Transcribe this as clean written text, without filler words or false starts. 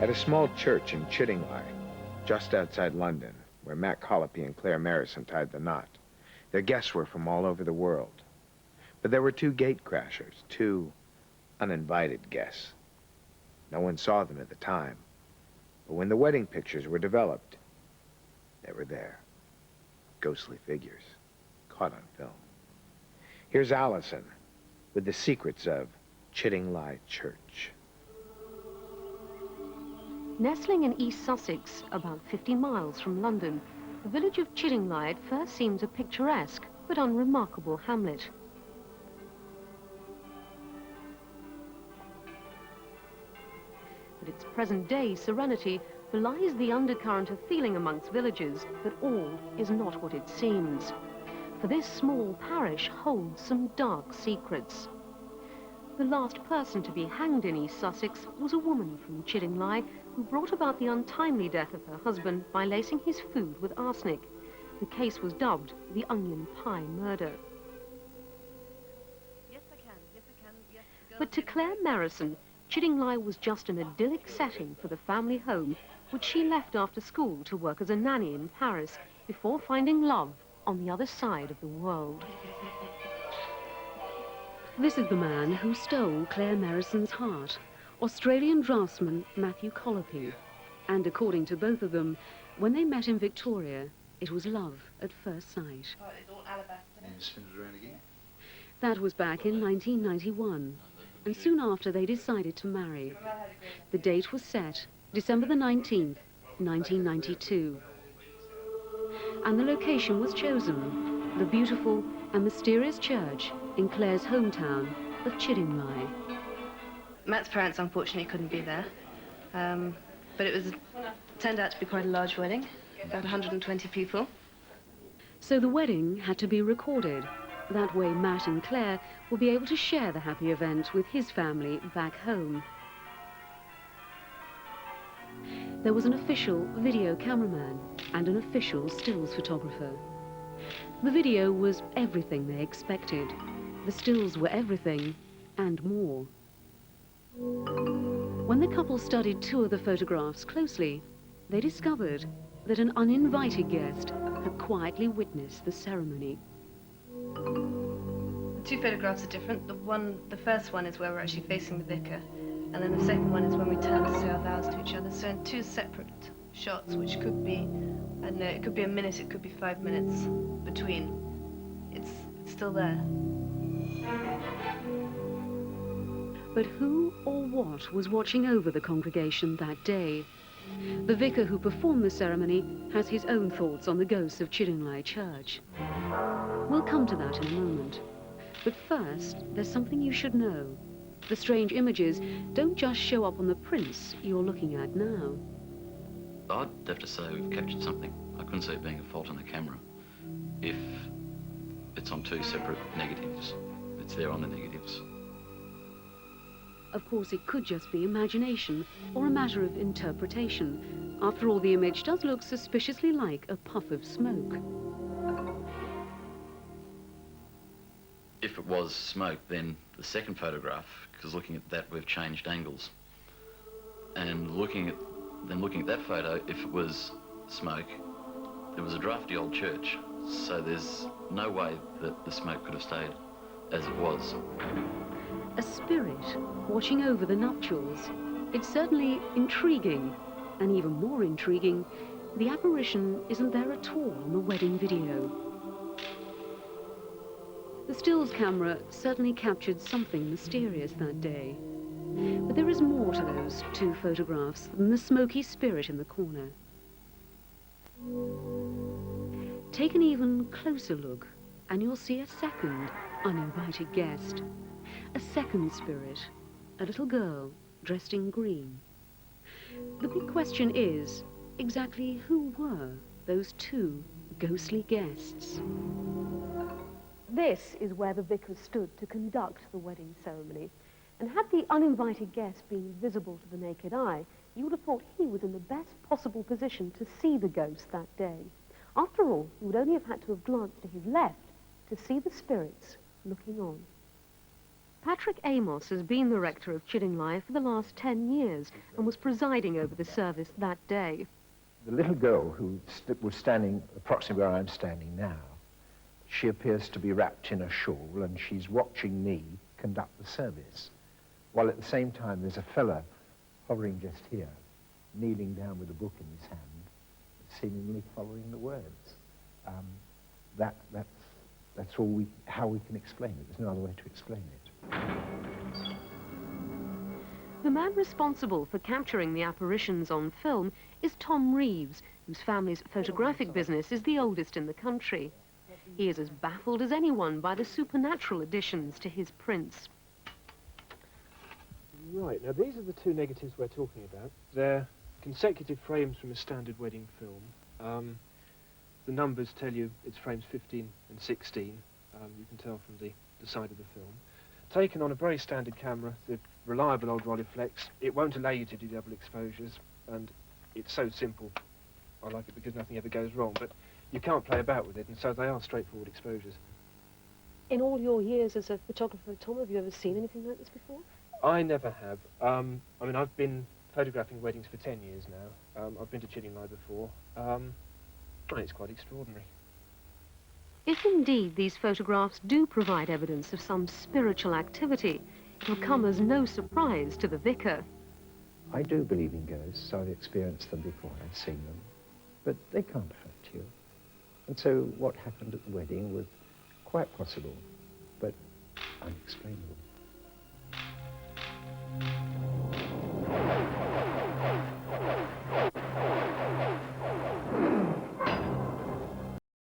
At a small church in Chiddingly, just outside London, where Matt Colopy and Claire Marison tied the knot, their guests were from all over the world. But there were two gate crashers, two uninvited guests. No one saw them at the time, but when the wedding pictures were developed, they were there. Ghostly figures, caught on film. Here's Allison with the secrets of Chiddingly Church. Nestling in East Sussex, about 15 miles from London, the village of Chiddingly at first seems a picturesque but unremarkable hamlet. But its present-day serenity belies the undercurrent of feeling amongst villagers that all is not what it seems. For this small parish holds some dark secrets. The last person to be hanged in East Sussex was a woman from Chiddingly who brought about the untimely death of her husband by lacing his food with arsenic. The case was dubbed the Onion Pie Murder. Yes, I can. Yes, I can. Yes, But to Claire Marison, Chiddingly was just an idyllic setting for the family home which she left after school to work as a nanny in Paris before finding love on the other side of the world. This is the man who stole Claire Marison's heart, Australian draftsman Matthew Colopy. And according to both of them, when they met in Victoria, it was love at first sight. Oh, it's all alabaster. And spin it around again. That was back in 1991, and soon after they decided to marry. The date was set, December the 19th, 1992. And the location was chosen, the beautiful and mysterious church in Claire's hometown of Chiddingly. Matt's parents unfortunately couldn't be there, but it turned out to be quite a large wedding, about 120 people. So the wedding had to be recorded. That way Matt and Claire will be able to share the happy event with his family back home. There was an official video cameraman and an official stills photographer. The video was everything they expected. The stills were everything and more. When the couple studied two of the photographs closely, they discovered that an uninvited guest had quietly witnessed the ceremony. The two photographs are different. The first one is where we're actually facing the vicar, and then the second one is when we turn to say our vows to each other. So in two separate shots, which could be, I don't know, it could be a minute, it could be 5 minutes between. It's still there. But who or what was watching over the congregation that day? The vicar who performed the ceremony has his own thoughts on the ghosts of Chiddingly Church. We'll come to that in a moment. But first, there's something you should know. The strange images don't just show up on the prints you're looking at now. I'd have to say we've captured something. I couldn't see it being a fault in the camera. If it's on two separate negatives, it's there on the negatives. Of course, it could just be imagination or a matter of interpretation. After all, the image does look suspiciously like a puff of smoke. If it was smoke, then the second photograph, because looking at that, we've changed angles. And looking at that photo, if it was smoke, it was a drafty old church, so there's no way that the smoke could have stayed as it was. A spirit watching over the nuptials. It's certainly intriguing, and even more intriguing, the apparition isn't there at all on the wedding video. The stills camera certainly captured something mysterious that day. But there is more to those two photographs than the smoky spirit in the corner. Take an even closer look, and you'll see a second uninvited guest. A second spirit, a little girl dressed in green. The big question is, exactly who were those two ghostly guests? This is where the vicar stood to conduct the wedding ceremony. And had the uninvited guest been visible to the naked eye, you would have thought he was in the best possible position to see the ghost that day. After all, he would only have had to have glanced to his left to see the spirits looking on. Patrick Amos has been the rector of Chiddingly for the last 10 years and was presiding over the service that day. The little girl who was standing approximately where I'm standing now, she appears to be wrapped in a shawl and she's watching me conduct the service, while at the same time there's a fella hovering just here, kneeling down with a book in his hand, seemingly following the words. That's how we can explain it. There's no other way to explain it. The man responsible for capturing the apparitions on film is Tom Reeves, whose family's photographic business is the oldest in the country. He is as baffled as anyone by the supernatural additions to his prints. Right, now these are the two negatives we're talking about. They're consecutive frames from a standard wedding film. The numbers tell you it's frames 15 and 16. You can tell from the side of the film. Taken on a very standard camera, the reliable old Rolleiflex. It won't allow you to do double exposures, and it's so simple. I like it because nothing ever goes wrong, but you can't play about with it, and so they are straightforward exposures. In all your years as a photographer, Tom, have you ever seen anything like this before? I never have. I mean, I've been photographing weddings for 10 years now. I've been to Chiddingly before. And it's quite extraordinary. If indeed these photographs do provide evidence of some spiritual activity, it will come as no surprise to the vicar. I do believe in ghosts. I've experienced them before, I've seen them, but they can't affect you. And so what happened at the wedding was quite possible, but unexplainable.